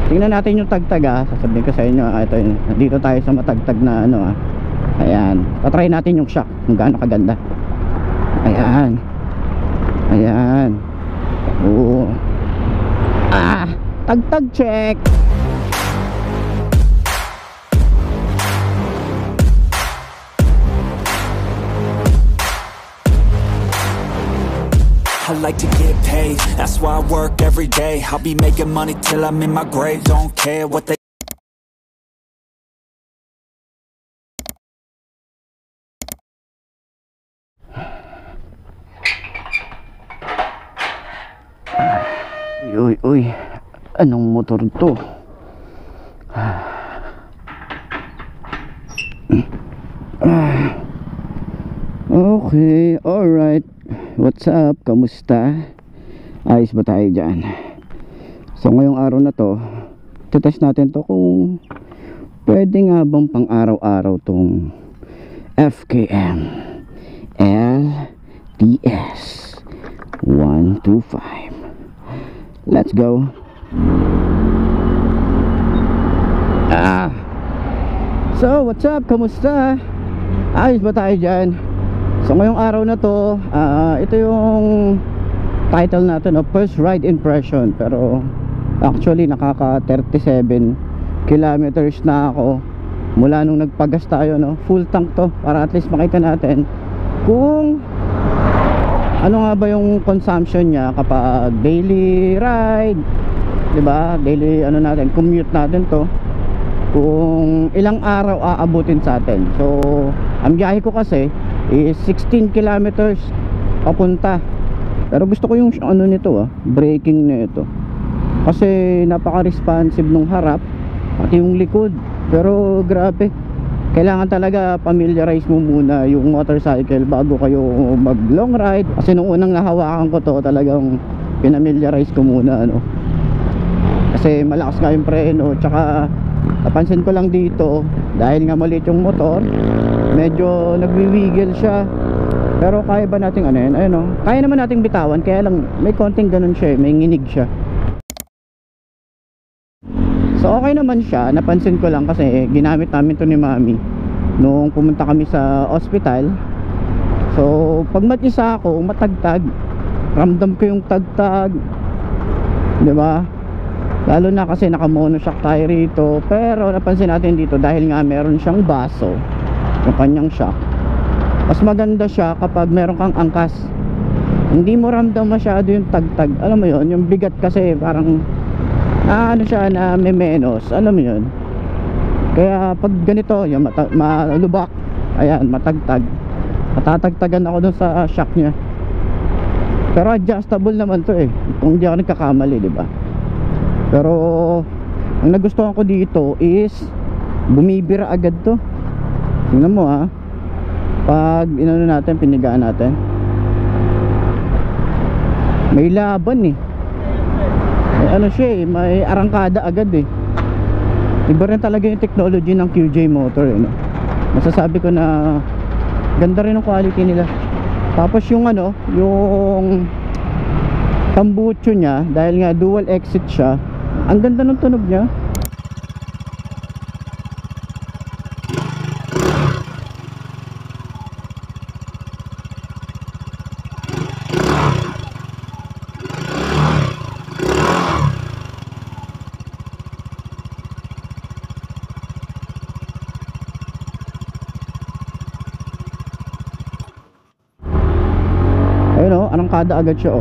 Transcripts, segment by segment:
Tingnan natin yung tagtag sasabihin ko sa inyo ito yun. Dito tayo sa matagtag na ano ayan, patry natin yung shock kung gaano kaganda. Ayan. Ayan. Oo. Tagtag check. I like to get paid, that's why I work every day. I'll be making money till I'm in my grave. Don't care what they Uy, anong motor to? Okay, alright. What's up? Kamusta? Ayos ba tayo dyan? So ngayong araw na to, test natin to kung pwede nga bang pang araw-araw tong FKM LTS 125. Let's go. So what's up? Kamusta? Ayos ba tayo dyan? So ngayong araw na to, ito yung title natin, first ride impression. Pero actually nakaka 37 kilometers na ako mula nung nagpagas tayo, full tank to, para at least makita natin kung ano nga ba yung consumption niya kapag daily ride, diba? Daily natin, commute natin to, kung ilang araw aabutin sa atin. So ang biyahe ko kasi is 16 kilometers papunta. Pero gusto ko yung nito braking nito, kasi napaka-responsive nung harap pati yung likod. Pero grabe, kailangan talaga familiarize mo muna yung motorcycle bago kayo mag long ride. Kasi nung unang nahawakan ko to, talagang pinamiliarize ko muna kasi malakas nga yung preno. Tsaka napansin ko lang dito, dahil nga maliit yung motor, medyo nagwi-wiggle siya. Pero kaya ba nating kaya naman nating bitawan, kaya lang may konting ganun siya, may nginig siya. So okay naman siya, napansin ko lang kasi ginamit namin to ni Mami nung pumunta kami sa hospital. So pag mag-isa ako, matagtag, ramdam ko yung tagtag, diba? Lalo na kasi naka-monoshock tayo rito. Pero napansin natin dito, dahil nga meron siyang baso, yung kanyang shock, mas maganda siya kapag meron kang angkas. Hindi mo ramdam masyado yung tagtag. Alam mo yun, yung bigat kasi parang siya na may menos. Alam mo yun. Kaya pag ganito, yung malubak, ayan, matagtag, matatagtagan ako dun sa shock niya. Pero adjustable naman to kung hindi ako nagkakamali, diba? Pero ang nagustuhan ko dito is bumibira agad to. Tingnan mo pag natin, pinigaan natin, may laban may siya may arangkada agad Iba rin talaga yung technology ng QJ motor masasabi ko na ganda rin ang quality nila. Tapos yung yung tambucho niya, dahil nga dual exit siya, ang ganda ng tunog niya. Ayun arangkada agad siya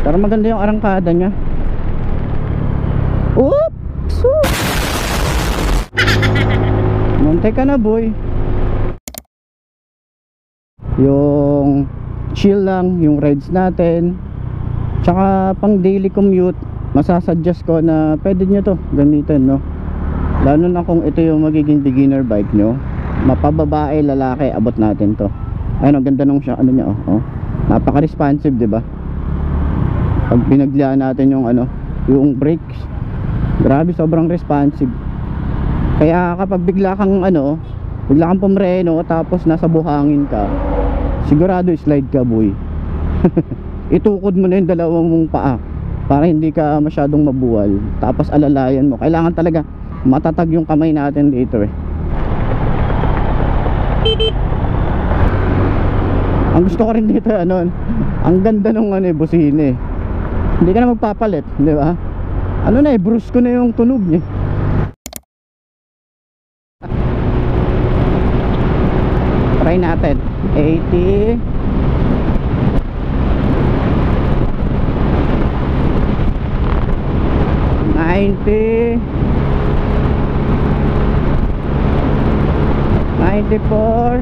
pero maganda yung arangkada niya. Oops! Monte ka na, boy. Yung chill lang yung rides natin, tsaka pang daily commute, masasuggest ko na pwede nyo to gamitin, lalo na kung ito yung magiging beginner bike nyo. Mapababae, lalaki, abot natin to. Ayun, ganda nung siya, niya napaka responsive, diba? Pag pinaglaan natin yung yung brakes, grabe, sobrang responsive. Kaya kapag bigla kang pumreno tapos nasa buhangin ka, sigurado slide ka, boy. itukod mo na yung dalawang mong paa para hindi ka masyadong mabuwal, tapos alalayan mo. Kailangan talaga matatag yung kamay natin dito eh. Ang gusto ko rin dito ano, ang ganda nung ano eh, busina eh. Hindi ka na magpapalit, di ba? Ano na eh, brusco na yung tunog niya. Try natin 80, 90, 94.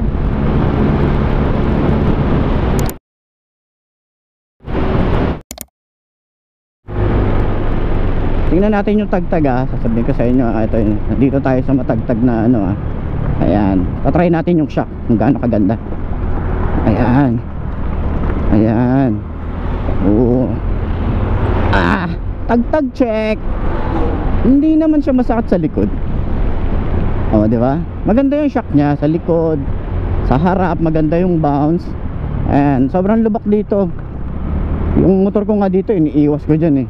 Tingnan natin yung tagtag sasabihin ko sa inyo ito yun. Dito tayo sa matagtag na ano ayan, tatry natin yung shock kung gaano kaganda. Ayan, ayan, oo, tagtag check. Hindi naman siya masakit sa likod. Oh, di ba? Maganda yung shock niya sa likod, sa harap maganda yung bounce. And sobrang lubak dito. Yung motor ko nga dito iniiwas ko dyan eh,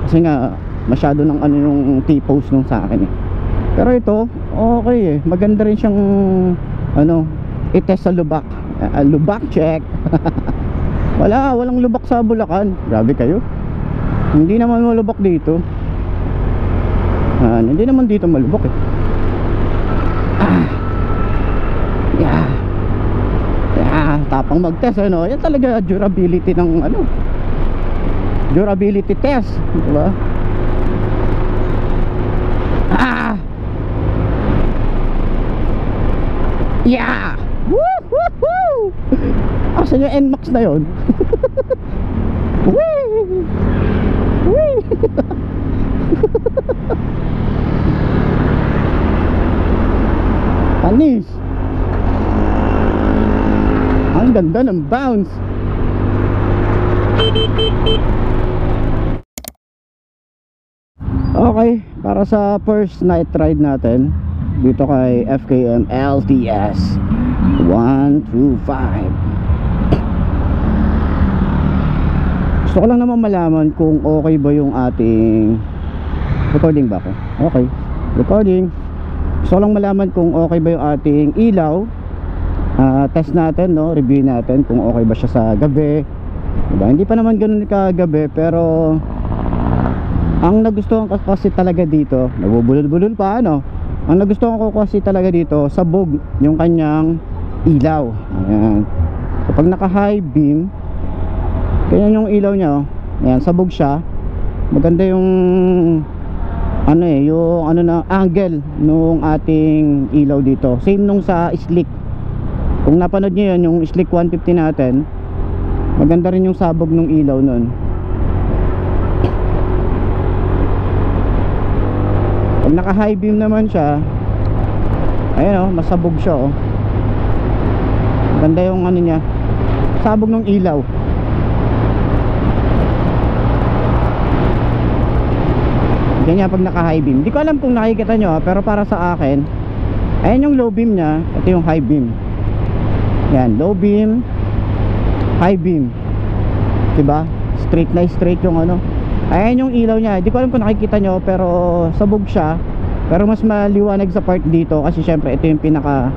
kasi nga masyado ng ano yung T-post nung sa akin eh. Pero ito okay eh, maganda rin siyang ano, itest sa lubak. Lubak check. Walang lubak sa Bulacan. Grabe kayo, hindi naman malubak dito. Hindi naman dito malubak eh. Yeah, tapang mag-test ano. Yan talaga durability ng ano, durability test, diba? Yeah! Woo! Woo! Woo! Asan yung NMAX na yun? Wee! Wee! Panis! Ang ganda ng bounce. Okay, para sa first night ride natin dito kay FKM LTS 125, gusto ko lang naman malaman kung okay ba yung ating recording ba ako? Okay, recording. Gusto ko lang malaman kung okay ba yung ating ilaw. Test natin, no? Review natin kung okay ba siya sa gabi, diba? Hindi pa naman ganun kagabi, pero ang nagustuhan ko kasi talaga dito, nagbubulol-bulol pa ano. Ang nagustuhan ko kasi talaga dito, sabog yung kanyang ilaw. Ayan. Kapag naka high beam, ganyan yung ilaw niya, ayan, sabog siya. Maganda yung ano eh, yung ano na angle nung ating ilaw dito. Same nung sa Slick. Kung napanood niyo yun, yung Slick 150 natin, maganda rin yung sabog nung ilaw nun. Pag naka high beam naman siya, ayun masabog siya ganda yung ano niya, sabog ng ilaw. Ganyan pag naka high beam. Hindi ko alam kung nakikita nyo pero para sa akin, ayan yung low beam nya, ito yung high beam. Yan, low beam, high beam, diba? Straight na straight yung ano. Ayan yung ilaw niya. Hindi ko alam kung nakikita nyo pero sabog siya. Pero mas maliwanag sa part dito kasi syempre ito yung pinaka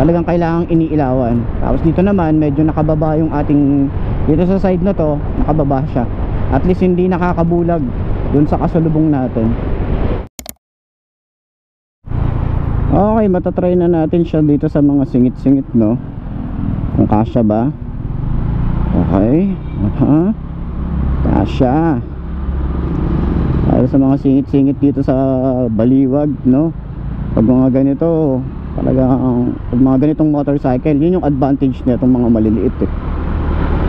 talagang kailangang iniilawan. Tapos dito naman medyo nakababa yung ating, dito sa side na to nakababa siya. At least hindi nakakabulag dun sa kasalubong natin. Okay, matatry na natin siya dito sa mga singit-singit, no? Kung kasya ba. Okay, kasya. Para sa mga singit-singit dito sa Baliwag, no? Pag mga ganito, talagang pag mga ganitong motorcycle, yun yung advantage na itong mga maliliit eh.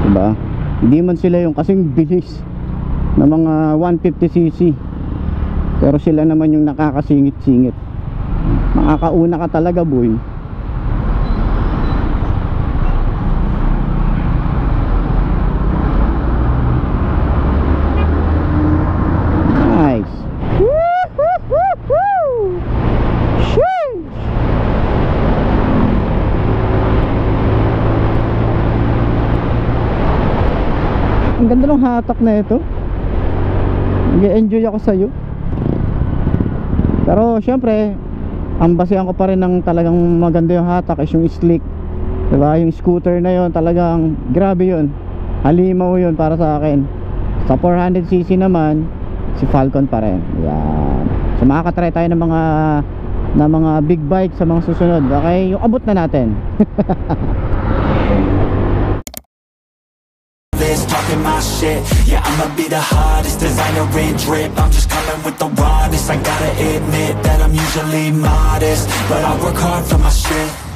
Diba? Hindi man sila yung kasing bilis na mga 150cc, pero sila naman yung nakakasingit-singit. Makakauna ka talaga, boy. Nice. Ang ganda ng hatak na ito. Nag-enjoy ako sa'yo. Pero syempre, ang basehan ko pa rin ng talagang maganda yung hatak is yung slick, diba? Yung scooter na yon talagang grabe yun, halimaw yun para sa akin. Sa 400cc naman, si Falcon pa rin. Yan. So makakatry tayo ng mga big bike sa mga susunod. Okay, yung abot na natin. Talking my shit, yeah, I'ma be the hottest designer in drip. I'm just coming with the rawness. I gotta admit that I'm usually modest, but I work hard for my shit.